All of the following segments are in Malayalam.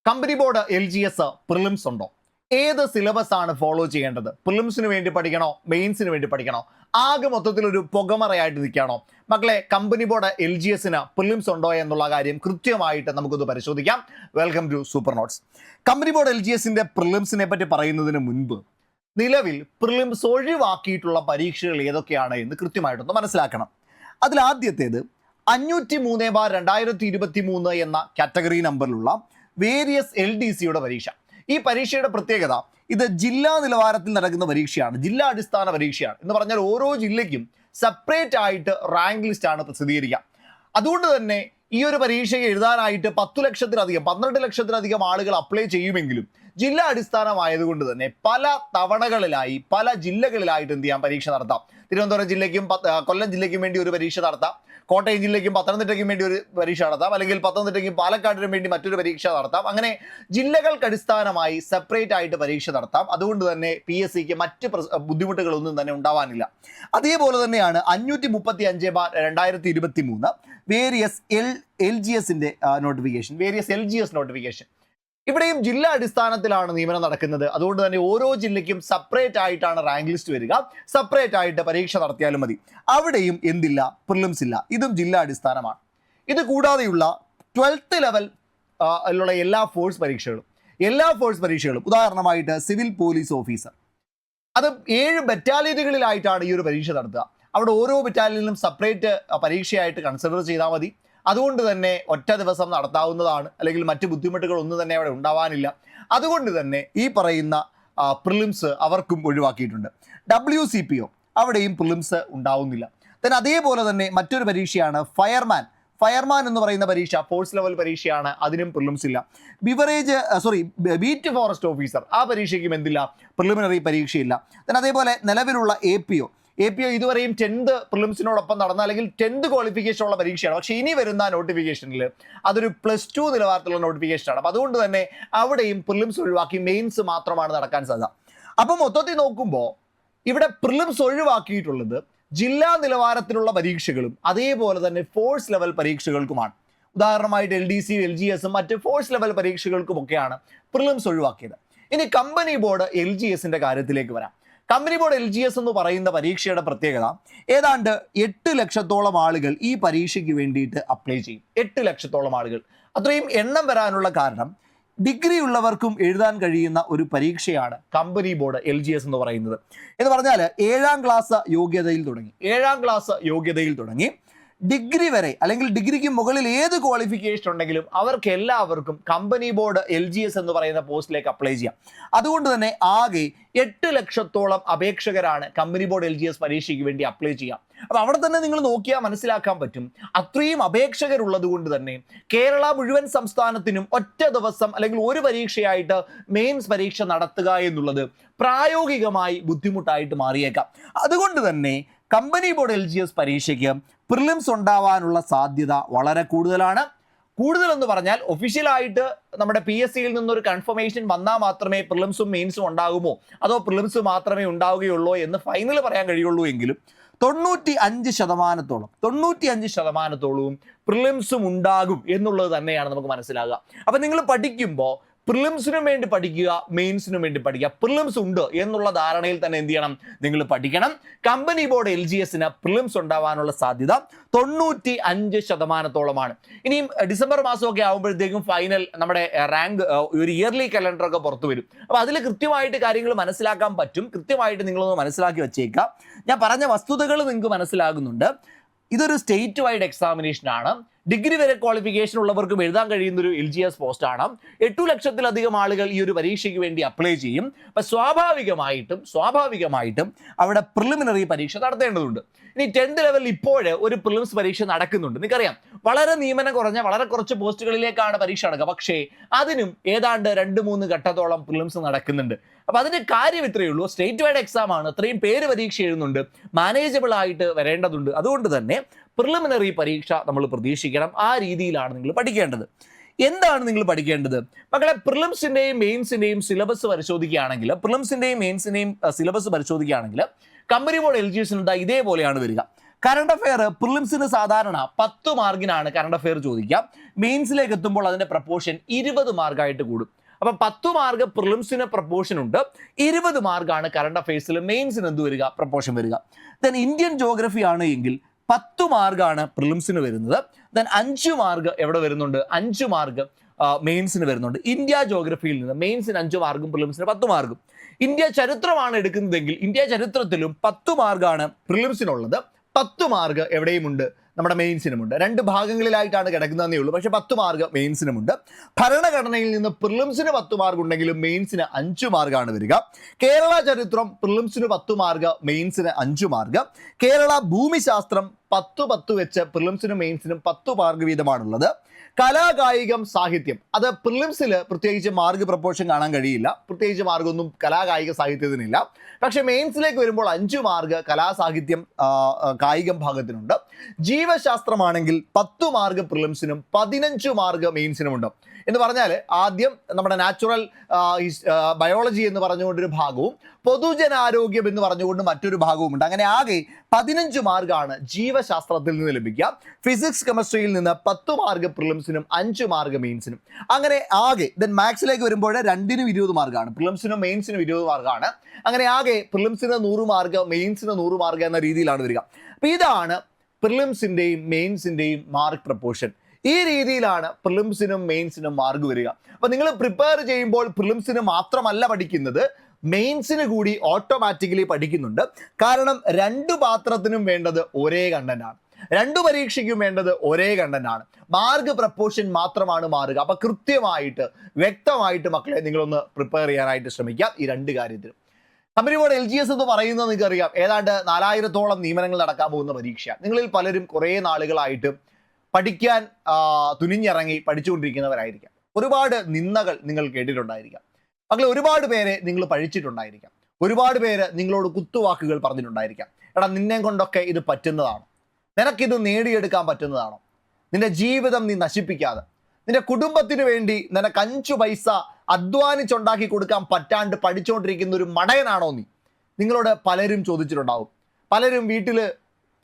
കമ്പനി ബോർഡ് LGS പ്രിലിംസ് ഉണ്ടോ? ഏത് സിലബസ് ആണ് ഫോളോ ചെയ്യേണ്ടത്? പ്രിലിംസിന് വേണ്ടി പഠിക്കണോ, മെയിൻസിന് വേണ്ടി പഠിക്കണോ? ആകെ മൊത്തത്തിൽ ഒരു പുകമറയായിട്ട് നിൽക്കുകയാണോ? മക്കളെ, കമ്പനി ബോർഡ് LGSന് പ്രിലിംസ് ഉണ്ടോ എന്നുള്ള കാര്യം കൃത്യമായിട്ട് നമുക്കൊന്ന് പരിശോധിക്കാം. Welcome to super notes. Company board LGSന്റെ പ്രിലിംസിനെ പറ്റി പറയുന്നതിന് മുൻപ് നിലവിൽ പ്രിലിംസ് ഒഴിവാക്കിയിട്ടുള്ള പരീക്ഷകൾ ഏതൊക്കെയാണ് എന്ന് കൃത്യമായിട്ടൊന്ന് മനസ്സിലാക്കണം. അതിലാദ്യത്തേത് 503/2023 എന്ന കാറ്റഗറി നമ്പറിലുള്ള വേരിയസ് LDCയുടെ പരീക്ഷ. ഈ പരീക്ഷയുടെ പ്രത്യേകത, ഇത് ജില്ലാ നിലവാരത്തിൽ നടക്കുന്ന പരീക്ഷയാണ്, ജില്ലാ അടിസ്ഥാന പരീക്ഷയാണ്. എന്ന് പറഞ്ഞാൽ ഓരോ ജില്ലയ്ക്കും സെപ്പറേറ്റ് ആയിട്ട് റാങ്ക് ലിസ്റ്റ് ആണ് പ്രസിദ്ധീകരിക്കുക. അതുകൊണ്ട് തന്നെ ഈ ഒരു പരീക്ഷ എഴുതാനായിട്ട് 10 ലക്ഷത്തിലധികം 12 ലക്ഷത്തിലധികം ആളുകൾ അപ്ലൈ ചെയ്യുമെങ്കിലും ജില്ലാ അടിസ്ഥാനമായതുകൊണ്ട് തന്നെ പല തവണകളിലായി പല ജില്ലകളിലായിട്ട് എന്ത് ചെയ്യാം, പരീക്ഷ നടത്താം. തിരുവനന്തപുരം ജില്ലയ്ക്കും കൊല്ലം ജില്ലയ്ക്കും വേണ്ടി ഒരു പരീക്ഷ നടത്താം, കോട്ടയം ജില്ലയ്ക്കും പത്തനംതിട്ടയ്ക്കും വേണ്ടി ഒരു പരീക്ഷ നടത്താം, അല്ലെങ്കിൽ പത്തനംതിട്ടയ്ക്കും പാലക്കാടിനും വേണ്ടി മറ്റൊരു പരീക്ഷ നടത്താം. അങ്ങനെ ജില്ലകൾക്ക് അടിസ്ഥാനമായി സെപ്പറേറ്റ് ആയിട്ട് പരീക്ഷ നടത്താം. അതുകൊണ്ട് തന്നെ PSCക്ക് മറ്റ് ബുദ്ധിമുട്ടുകളൊന്നും തന്നെ ഉണ്ടാവാനില്ല. അതേപോലെ തന്നെയാണ് 535/2023 വേരിയസ് LGSന്റെ നോട്ടിഫിക്കേഷൻ, വേരിയസ് LGS നോട്ടിഫിക്കേഷൻ. ഇവിടെയും ജില്ലാ അടിസ്ഥാനത്തിലാണ് നിയമനം നടക്കുന്നത്. അതുകൊണ്ട് തന്നെ ഓരോ ജില്ലയ്ക്കും സെപ്പറേറ്റ് ആയിട്ടാണ് റാങ്ക് ലിസ്റ്റ് വരിക, സെപ്പറേറ്റ് ആയിട്ട് പരീക്ഷ നടത്തിയാലും മതി. അവിടെയും എന്തില്ല, പ്രിലിംസ് ഇല്ല. ഇതും ജില്ലാ അടിസ്ഥാനമാണ്. ഇത് കൂടാതെയുള്ള 12th ലെവൽ ഉള്ള എല്ലാ ഫോഴ്സ് പരീക്ഷകളും ഉദാഹരണമായിട്ട് സിവിൽ പോലീസ് ഓഫീസർ, അത് 7 ബറ്റാലിയനുകളിലായിട്ടാണ് ഈ ഒരു പരീക്ഷ നടത്തുക. അവിടെ ഓരോ ബറ്റാലിയനിലും സെപ്പറേറ്റ് പരീക്ഷയായിട്ട് കൺസിഡർ ചെയ്താൽ മതി. അതുകൊണ്ട് തന്നെ ഒറ്റ ദിവസം നടത്താവുന്നതാണ്, അല്ലെങ്കിൽ മറ്റ് ബുദ്ധിമുട്ടുകളൊന്നും തന്നെ അവിടെ ഉണ്ടാവാനില്ല. അതുകൊണ്ട് തന്നെ ഈ പറയുന്ന പ്രിലിംസ് അവർക്കും ഒഴിവാക്കിയിട്ടുണ്ട്. WCPO അവിടെയും പ്രിലിംസ് ഉണ്ടാവുന്നില്ല. അതേപോലെ തന്നെ മറ്റൊരു പരീക്ഷയാണ് ഫയർമാൻ എന്ന് പറയുന്ന പരീക്ഷ, ഫോഴ്സ് ലെവൽ പരീക്ഷയാണ്, അതിനും പ്രിലിംസ് ഇല്ല. ബീറ്റ് ഫോറസ്റ്റ് ഓഫീസർ, ആ പരീക്ഷയ്ക്കും എന്തില്ല, പ്രിലിമിനറി പരീക്ഷയില്ല. അതേപോലെ നിലവിലുള്ള APO ഇതുവരെയും 10th പ്രിലിംസിനോടൊപ്പം നടന്ന അല്ലെങ്കിൽ 10th ക്വാളിഫിക്കേഷൻ ഉള്ള പരീക്ഷയാണ്. പക്ഷേ ഇനി വരുന്ന നോട്ടിഫിക്കേഷനിൽ അതൊരു +2 നിലവാരത്തിലുള്ള നോട്ടിഫിക്കേഷനാണ്. അപ്പോൾ അതുകൊണ്ട് തന്നെ അവിടെയും പ്രിലിംസ് ഒഴിവാക്കി മെയിൻസ് മാത്രമാണ് നടക്കാൻ സാധ്യത. അപ്പോൾ മൊത്തത്തിൽ നോക്കുമ്പോൾ ഇവിടെ പ്രിലിംസ് ഒഴിവാക്കിയിട്ടുള്ളത് ജില്ലാ നിലവാരത്തിലുള്ള പരീക്ഷകളും അതേപോലെ തന്നെ ഫോഴ്സ് ലെവൽ പരീക്ഷകൾക്കുമാണ്. ഉദാഹരണമായിട്ട് LDC, LGSും മറ്റ് ഫോഴ്സ് ലെവൽ പരീക്ഷകൾക്കുമൊക്കെയാണ് പ്രിലിംസ് ഒഴിവാക്കിയത്. ഇനി കമ്പനി ബോർഡ് LGSന്റെ കാര്യത്തിലേക്ക് വരാം. കമ്പനി ബോർഡ് LGS എന്ന് പറയുന്ന പരീക്ഷയുടെ പ്രത്യേകത, ഏതാണ്ട് 8 ലക്ഷത്തോളം ആളുകൾ ഈ പരീക്ഷയ്ക്ക് വേണ്ടിയിട്ട് അപ്ലൈ ചെയ്യും. 8 ലക്ഷത്തോളം ആളുകൾ, അത്രയും എണ്ണം വരാനുള്ള കാരണം ഡിഗ്രി ഉള്ളവർക്കും എഴുതാൻ കഴിയുന്ന ഒരു പരീക്ഷയാണ് കമ്പനി ബോർഡ് LGS എന്ന് പറയുന്നത്. എന്ന് പറഞ്ഞാൽ 7ാം ക്ലാസ് യോഗ്യതയിൽ തുടങ്ങി ഡിഗ്രി വരെ, അല്ലെങ്കിൽ ഡിഗ്രിക്ക് മുകളിൽ ഏത് ക്വാളിഫിക്കേഷൻ ഉണ്ടെങ്കിലും അവർക്ക് എല്ലാവർക്കും കമ്പനി ബോർഡ് LGS എന്ന് പറയുന്ന പോസ്റ്റിലേക്ക് അപ്ലൈ ചെയ്യാം. അതുകൊണ്ട് തന്നെ ആകെ 8 ലക്ഷത്തോളം അപേക്ഷകരാണ് കമ്പനി ബോർഡ് LGS പരീക്ഷയ്ക്ക് വേണ്ടി അപ്ലൈ ചെയ്യാം. അപ്പോൾ അവിടെ തന്നെ നിങ്ങൾ നോക്കിയാൽ മനസ്സിലാക്കാൻ പറ്റും, അത്രയും അപേക്ഷകരുള്ളത് കൊണ്ട് തന്നെ കേരള മുഴുവൻ സംസ്ഥാനത്തിനും ഒറ്റ ദിവസം അല്ലെങ്കിൽ ഒരു പരീക്ഷയായിട്ട് മെയിൻസ് പരീക്ഷ നടത്തുക എന്നുള്ളത് പ്രായോഗികമായി ബുദ്ധിമുട്ടായിട്ട് മാറിയേക്കാം. അതുകൊണ്ട് തന്നെ കമ്പനി ബോർഡ് LGS പരീക്ഷയ്ക്ക് പ്രിലിംസ് ഉണ്ടാവാനുള്ള സാധ്യത വളരെ കൂടുതലാണ്. കൂടുതലെന്ന് പറഞ്ഞാൽ ഒഫീഷ്യലായിട്ട് നമ്മുടെ PSCയിൽ നിന്നൊരു കൺഫർമേഷൻ വന്നാൽ മാത്രമേ പ്രിലിംസും മെയിൻസും ഉണ്ടാകുമോ, അതോ പ്രിലിംസ് മാത്രമേ ഉണ്ടാവുകയുള്ളൂ എന്ന് ഫൈനൽ പറയാൻ കഴിയുള്ളൂ. എങ്കിലും 95%, പ്രിലിംസും ഉണ്ടാകും എന്നുള്ളത് തന്നെയാണ് നമുക്ക് മനസ്സിലാകുക. അപ്പം നിങ്ങൾ പഠിക്കുമ്പോൾ പ്രിലിംസിനും വേണ്ടി പഠിക്കുക, മെയിൻസിനും വേണ്ടി പഠിക്കുക. പ്രിലിംസ് ഉണ്ട് എന്നുള്ള ധാരണയിൽ തന്നെ എന്ത് ചെയ്യണം, നിങ്ങൾ പഠിക്കണം. കമ്പനി ബോർഡ് LGSന് പ്രിലിംസ് ഉണ്ടാവാനുള്ള സാധ്യത 95%. ഇനിയും ഡിസംബർ മാസമൊക്കെ ആകുമ്പോഴത്തേക്കും ഫൈനൽ നമ്മുടെ റാങ്ക് ഒരു ഇയർലി കലണ്ടറൊക്കെ പുറത്തു വരും. അപ്പോൾ അതിൽ കൃത്യമായിട്ട് കാര്യങ്ങൾ മനസ്സിലാക്കാൻ പറ്റും. കൃത്യമായിട്ട് നിങ്ങളൊന്ന് മനസ്സിലാക്കി വെച്ചേക്കാം. ഞാൻ പറഞ്ഞ വസ്തുതകൾ നിങ്ങൾക്ക് മനസ്സിലാകുന്നുണ്ട്. ഇതൊരു സ്റ്റേറ്റ് വൈഡ് എക്സാമിനേഷനാണ്. ഡിഗ്രി വരെ ക്വാളിഫിക്കേഷൻ ഉള്ളവർക്കും എഴുതാൻ കഴിയുന്ന ഒരു LGS പോസ്റ്റാണ്. 8 ലക്ഷത്തിലധികം ആളുകൾ ഈ ഒരു പരീക്ഷയ്ക്ക് വേണ്ടി അപ്ലൈ ചെയ്യും. അപ്പം സ്വാഭാവികമായിട്ടും അവിടെ പ്രിലിമിനറി പരീക്ഷ നടത്തേണ്ടതുണ്ട്. ഇനി 10th ലെവലിൽ ഇപ്പോഴേ ഒരു പ്രിലിംസ് പരീക്ഷ നടക്കുന്നുണ്ട്. നിങ്ങൾക്കറിയാം, വളരെ നിയമനം കുറഞ്ഞ വളരെ കുറച്ച് പോസ്റ്റുകളിലേക്കാണ് പരീക്ഷ നടക്കുക. പക്ഷേ അതിനും ഏതാണ്ട് 2-3 ഘട്ടത്തോളം പ്രിലിംസ് നടക്കുന്നുണ്ട്. അപ്പോൾ അതിൻ്റെ കാര്യം ഇത്രയേ ഉള്ളൂ, സ്റ്റേറ്റ് വൈഡ് എക്സാം ആണ്, അത്രയും പേര് പരീക്ഷ എഴുതുന്നുണ്ട്, മാനേജബിൾ ആയിട്ട് വരേണ്ടതുണ്ട്. അതുകൊണ്ട് തന്നെ പ്രിലിമിനറി പരീക്ഷ നമ്മൾ പ്രതീക്ഷിക്കണം. ആ രീതിയിലാണ് നിങ്ങൾ പഠിക്കേണ്ടത്. എന്താണ് നിങ്ങൾ പഠിക്കേണ്ടത് മക്കളെ? പ്രിലിംസിൻ്റെയും മെയിൻസിൻ്റെയും സിലബസ് പരിശോധിക്കുകയാണെങ്കിൽ കമ്പനി ബോർഡ് LGS ഇതേപോലെയാണ് വരിക. കറണ്ട് അഫെയർ പ്രിലിംസിന് സാധാരണ 10 മാർക്കിനാണ് കറണ്ട് അഫെയർ ചോദിക്കുക. മെയിൻസിലേക്ക് എത്തുമ്പോൾ അതിന്റെ പ്രപ്പോർഷൻ 20 മാർക്കായിട്ട് കൂടും. അപ്പൊ 10 മാർക്ക് പ്രിലിംസിന് പ്രപ്പോർഷൻ ഉണ്ട്, 20 മാർക്കാണ് കറണ്ട് അഫെയർസിൽ മെയിൻസിന് എന്ത് വരിക, പ്രപ്പോർഷൻ വരിക. ദെൻ ഇന്ത്യൻ ജോഗ്രഫി ആണ് എങ്കിൽ 10 മാർക്കാണ് പ്രിലിംസിന് വരുന്നത്. ദെൻ 5 മാർക്ക് എവിടെ വരുന്നുണ്ട്, 5 മാർക്ക് മെയിൻസിന് വരുന്നുണ്ട്. ഇന്ത്യ ജോഗ്രഫിയിൽ നിന്ന് മെയിൻസിന് 5 മാർക്കും പ്രിലിംസിന് 10 മാർക്കും. ഇന്ത്യ ചരിത്രമാണ് എടുക്കുന്നതെങ്കിൽ ഇന്ത്യ ചരിത്രത്തിലും 10 മാർക്കാണ് പ്രിലിംസിനുള്ളത്, 10 മാർക്ക് എവിടെയുമുണ്ട്, നമ്മുടെ മെയിൻസിനുമുണ്ട്. 2 ഭാഗങ്ങളിലായിട്ടാണ് കിടക്കുന്നതേ ഉള്ളൂ, പക്ഷെ 10 മാർക്ക് മെയിൻസിനുമുണ്ട്. ഭരണഘടനയിൽ നിന്ന് പ്രിലിംസിന് 10 മാർക്ക് ഉണ്ടെങ്കിലും മെയിൻസിന് 5 മാർക്കാണ് വരിക. കേരള ചരിത്രം പ്രിലിംസിന് 10 മാർക്ക്, മെയിൻസിന് 5 മാർക്ക്. കേരള ഭൂമിശാസ്ത്രം 10 വെച്ച് പ്രിലിംസിനും മെയിൻസിനും 10 മാർക്ക് വീതമാണുള്ളത്. കലാകായികം സാഹിത്യം അത് പ്രിലിംസിൽ പ്രത്യേകിച്ച് മാർക്ക് പ്രപ്പോർഷൻ കാണാൻ കഴിയില്ല, പ്രത്യേകിച്ച് മാർക്കൊന്നും കലാകായിക സാഹിത്യത്തിനില്ല. പക്ഷെ മെയിൻസിലേക്ക് വരുമ്പോൾ 5 മാർക്ക് കലാസാഹിത്യം കായികം ഭാഗത്തിനുണ്ട്. ജീവശാസ്ത്രമാണെങ്കിൽ 10 മാർക്ക് പ്രിലിംസിനും 15 മാർക്ക് മെയിൻസിനുമുണ്ട്. എന്ന് പറഞ്ഞാൽ ആദ്യം നമ്മുടെ നാച്ചുറൽ ബയോളജി എന്ന് പറഞ്ഞുകൊണ്ടൊരു ഭാഗവും പൊതുജനാരോഗ്യം എന്ന് പറഞ്ഞുകൊണ്ട് മറ്റൊരു ഭാഗവുമുണ്ട്. അങ്ങനെ ആകെ 15 മാർക്കാണ് ജീവശാസ്ത്രത്തിൽ നിന്ന് ലഭിക്കുക. ഫിസിക്സ് കെമിസ്ട്രിയിൽ നിന്ന് 10 മാർക്ക് പ്രിലിംസിനും 5 മാർക്ക് മെയിൻസിനും. അങ്ങനെ ആകെ ദെൻ മാത്സിലേക്ക് വരുമ്പോൾ 2നും 20 മാർക്കാണ്, പ്രിലിംസിനും മെയിൻസിനും 20 മാർക്കാണ്. അങ്ങനെ ആകെ പ്രിലിംസിന് 100 മാർക്ക്, മെയിൻസിന് 100 മാർക്ക് എന്ന രീതിയിലാണ് വരിക. അപ്പോൾ ഇതാണ് പ്രിലിംസിൻ്റെയും മെയിൻസിൻ്റെയും മാർക്ക് പ്രപ്പോർഷൻ. ഈ രീതിയിലാണ് പ്രിലിംസിനും മെയിൻസിനും മാർക്ക് വരിക. അപ്പോൾ നിങ്ങൾ പ്രിപ്പയർ ചെയ്യുമ്പോൾ പ്രിലിംസിന് മാത്രമല്ല പഠിക്കുന്നത്, മെയിൻസിന് കൂടി ഓട്ടോമാറ്റിക്കലി പഠിക്കുന്നുണ്ട്. കാരണം 2 പാത്രത്തിനും വേണ്ടത് ഒരേ കണ്ടന്റാണ്, 2 പരീക്ഷയ്ക്കും വേണ്ടത് ഒരേ കണ്ടന്റാണ്. മാർക്ക് പ്രപ്പോർഷൻ മാത്രമാണ് മാറുക. അപ്പോൾ കൃത്യമായിട്ട് വ്യക്തമായിട്ട് മക്കളെ നിങ്ങളൊന്ന് പ്രിപ്പയർ ചെയ്യാനായിട്ട് ശ്രമിക്കാം ഈ 2 കാര്യത്തിലും. കമ്പനി ബോർഡ് LGS എന്ന് പറയുന്നത് നിങ്ങൾക്കറിയാം, ഏതാണ്ട് 4000-ഓളം നിയമനങ്ങൾ നടക്കാൻ പോകുന്ന പരീക്ഷ. നിങ്ങളിൽ പലരും കുറേ നാളുകളായിട്ട് പഠിക്കാൻ തുനിഞ്ഞിറങ്ങി പഠിച്ചുകൊണ്ടിരിക്കുന്നവരായിരിക്കാം. ഒരുപാട് നിന്ദകൾ നിങ്ങൾ കേട്ടിട്ടുണ്ടായിരിക്കാം. മക്കളെ ഒരുപാട് പേരെ നിങ്ങൾ പഴിച്ചിട്ടുണ്ടായിരിക്കാം. ഒരുപാട് പേര് നിങ്ങളോട് കുത്തുവാക്കുകൾ പറഞ്ഞിട്ടുണ്ടായിരിക്കാം. എടാ നിന്നെ കൊണ്ടൊക്കെ ഇത് പറ്റുന്നതാണോ, നിനക്കിത് നേടിയെടുക്കാൻ പറ്റുന്നതാണോ, നിന്റെ ജീവിതം നീ നശിപ്പിക്കാതെ നിന്റെ കുടുംബത്തിന് വേണ്ടി നിനക്ക് 5 പൈസ അധ്വാനിച്ചുണ്ടാക്കി കൊടുക്കാൻ പറ്റാണ്ട് പഠിച്ചുകൊണ്ടിരിക്കുന്ന ഒരു മടയനാണോ നീ? നിങ്ങളോട് പലരും ചോദിച്ചിട്ടുണ്ടാവും. പലരും വീട്ടിൽ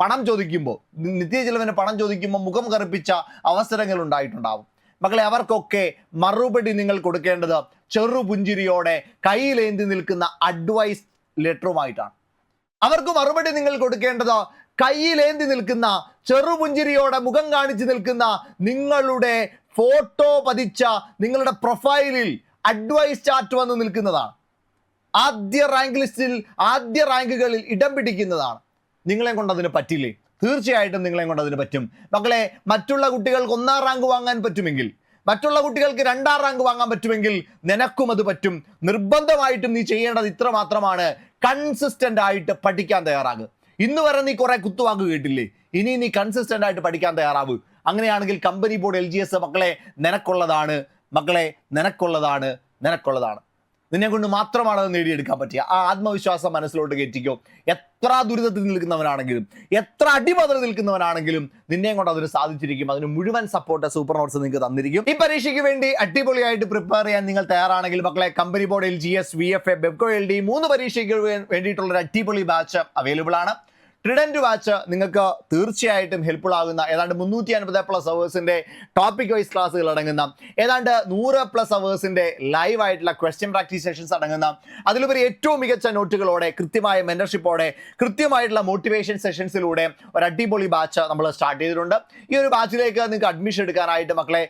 പണം ചോദിക്കുമ്പോൾ, നിത്യചെലവിന് പണം ചോദിക്കുമ്പോൾ മുഖം കറുപ്പിച്ച അവസരങ്ങൾ ഉണ്ടായിട്ടുണ്ടാവും. മക്കളെ അവർക്കൊക്കെ മറുപടി നിങ്ങൾ കൊടുക്കേണ്ടത് ചെറുപുഞ്ചിരിയോടെ കയ്യിലേന്തി നിൽക്കുന്ന അഡ്വൈസ് ലെറ്ററുമായിട്ടാണ്. അവർക്ക് മറുപടി നിങ്ങൾ കൊടുക്കേണ്ടത് കയ്യിലേന്തി നിൽക്കുന്ന ചെറുപുഞ്ചിരിയോടെ മുഖം കാണിച്ചു നിൽക്കുന്ന നിങ്ങളുടെ ഫോട്ടോ പതിച്ച നിങ്ങളുടെ പ്രൊഫൈലിൽ അഡ്വൈസ് ചാറ്റ് വന്ന് നിൽക്കുന്നതാണ്. ആദ്യ റാങ്ക് ലിസ്റ്റിൽ ആദ്യ റാങ്കുകളിൽ ഇടം പിടിക്കുന്നതാണ്. നിങ്ങളെ കൊണ്ട് അതിന് പറ്റില്ലേ? തീർച്ചയായിട്ടും നിങ്ങളെ കൊണ്ട് അതിന് പറ്റും. മക്കളെ മറ്റുള്ള കുട്ടികൾക്ക് 1ാം റാങ്ക് വാങ്ങാൻ പറ്റുമെങ്കിൽ, മറ്റുള്ള കുട്ടികൾക്ക് 2ാം റാങ്ക് വാങ്ങാൻ പറ്റുമെങ്കിൽ നിനക്കും അത് പറ്റും. നിർബന്ധമായിട്ടും നീ ചെയ്യേണ്ടത് ഇത്ര മാത്രമാണ്, കൺസിസ്റ്റന്റ് ആയിട്ട് പഠിക്കാൻ തയ്യാറാകുക. ഇന്ന് വരെ നീ കുറെ കുത്തുവാക്ക് കേട്ടില്ലേ, ഇനി നീ കൺസിസ്റ്റന്റ് ആയിട്ട് പഠിക്കാൻ തയ്യാറാവൂ. അങ്ങനെയാണെങ്കിൽ കമ്പനി ബോർഡ് LGS മക്കളെ നിനക്കുള്ളതാണ്, മക്കളെ നിനക്കുള്ളതാണ്, നിനക്കുള്ളതാണ്. നിന്നെ കൊണ്ട് മാത്രമാണ് അത് നേടിയെടുക്കാൻ പറ്റുക. ആ ആത്മവിശ്വാസം മനസ്സിലോട്ട് കയറ്റിക്കോ. എത്ര ദുരിതത്തിൽ നിൽക്കുന്നവനാണെങ്കിലും, എത്ര അടിമതൽ നിൽക്കുന്നവനാണെങ്കിലും നിന്നെ കൊണ്ട് അതിന് സാധിച്ചിരിക്കും. അതിന് മുഴുവൻ സപ്പോർട്ട് സൂപ്പർ നോട്ട്സ് നിങ്ങൾക്ക് തന്നിരിക്കും. ഈ പരീക്ഷയ്ക്ക് വേണ്ടി അടിപൊളിയായിട്ട് പ്രിപ്പയർ ചെയ്യാൻ നിങ്ങൾ തയ്യാറാണെങ്കിൽ മക്കളെ company board LGS, VFA, Bevco LD 3 പരീക്ഷയ്ക്ക് വേണ്ടിയിട്ടുള്ള ഒരു അടിപൊളി ബാച്ച് അവൈലബിൾ ആണ്. ട്രിഡൻറ്റ് വാച്ച് നിങ്ങൾക്ക് തീർച്ചയായിട്ടും ഹെൽപ്ഫുൾ ആകുന്ന ഏതാണ്ട് 350+ അവേഴ്സിൻ്റെ ടോപ്പിക് വൈസ് ക്ലാസ്സുകൾ അടങ്ങുന്ന, ഏതാണ്ട് 100+ അവേഴ്സിൻ്റെ ലൈവ് ആയിട്ടുള്ള ക്വസ്റ്റ്യൻ പ്രാക്ടീസ് സെഷൻസ് അടങ്ങുന്ന, അതിലുപരി ഏറ്റവും മികച്ച നോട്ടുകളോടെ, കൃത്യമായ മെന്റർഷിപ്പോടെ, കൃത്യമായിട്ടുള്ള മോട്ടിവേഷൻ സെഷൻസിലൂടെ ഒരു അടിപൊളി ബാച്ച് നമ്മൾ സ്റ്റാർട്ട് ചെയ്തിട്ടുണ്ട്. ഈ ഒരു ബാച്ചിലേക്ക് നിങ്ങൾക്ക് അഡ്മിഷൻ എടുക്കാനായിട്ട് മക്കളെ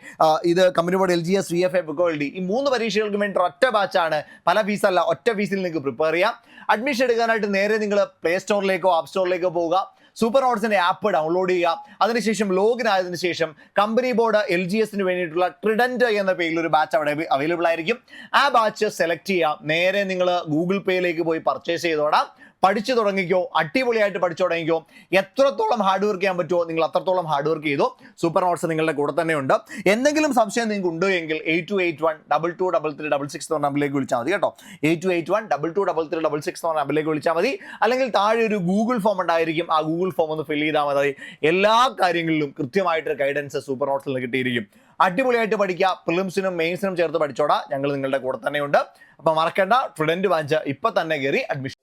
ഇത് company board LGS, VFA, Bevco LD ഈ 3 പരീക്ഷകൾക്ക് വേണ്ടി ഒറ്റ ബാച്ചാണ്. പല ഫീസല്ല, ഒറ്റ ഫീസിൽ നിങ്ങൾക്ക് പ്രിപ്പയർ ചെയ്യാം. അഡ്മിഷൻ എടുക്കാനായിട്ട് നേരെ നിങ്ങൾ പ്ലേ സ്റ്റോറിലേക്കോ ആപ്പ് സ്റ്റോറിലേക്കോ പോവുക, സൂപ്പർ നോട്ട്സിന്റെ ആപ്പ് ഡൗൺലോഡ് ചെയ്യുക. അതിനുശേഷം ലോഗിൻ ആയതിനു ശേഷം കമ്പനി ബോർഡ് LGSന് വേണ്ടിയിട്ടുള്ള ട്രിഡൻറ്റ് എന്ന പേരിൽ ഒരു ബാച്ച് അവിടെ അവൈലബിൾ ആയിരിക്കും. ആ ബാച്ച് സെലക്ട് ചെയ്യാം. നേരെ നിങ്ങൾ ഗൂഗിൾ പേയിലേക്ക് പോയി പർച്ചേസ് ചെയ്തോടാം. പഠിച്ചു തുടങ്ങിക്കോ, അടിപൊളിയായിട്ട് പഠിച്ചു തുടങ്ങിക്കോ. എത്രത്തോളം ഹാർഡ് വർക്ക് ചെയ്യാൻ പറ്റുമോ നിങ്ങൾ അത്രത്തോളം ഹാർഡ് വർക്ക് ചെയ്തോ. സൂപ്പർ നോട്ട്സ് നിങ്ങളുടെ കൂടെ തന്നെ ഉണ്ട്. എന്തെങ്കിലും സംശയം നിങ്ങൾക്ക് ഉണ്ടോ എങ്കിൽ 8281223366 എന്ന നമ്പറിലേക്ക് വിളിച്ചാൽ മതി കേട്ടോ. 8281223366 എന്ന നമ്പറിലേക്ക് വിളിച്ചാൽ മതി. അല്ലെങ്കിൽ താഴെ ഒരു ഗൂഗിൾ ഫോം ഉണ്ടായിരിക്കും, ആ ഗൂഗിൾ ഫോം ഒന്ന് ഫിൽ ചെയ്താൽ മതി. എല്ലാ കാര്യങ്ങളിലും കൃത്യമായിട്ടൊരു ഗൈഡൻസ് സൂപ്പർ നോട്ട്സിൽ നിന്ന് കിട്ടിയിരിക്കും. അടിപൊളിയായിട്ട് പഠിക്കുക. പ്രിലിംസിനും മെയിൻസിനും ചേർത്ത് പഠിച്ചോടാ, ഞങ്ങൾ നിങ്ങളുടെ കൂടെ തന്നെയുണ്ട്. അപ്പോൾ മറക്കേണ്ട, ട്രിഡൻറ്റ് ബാച്ച് ഇപ്പം തന്നെ കയറി അഡ്മിഷൻ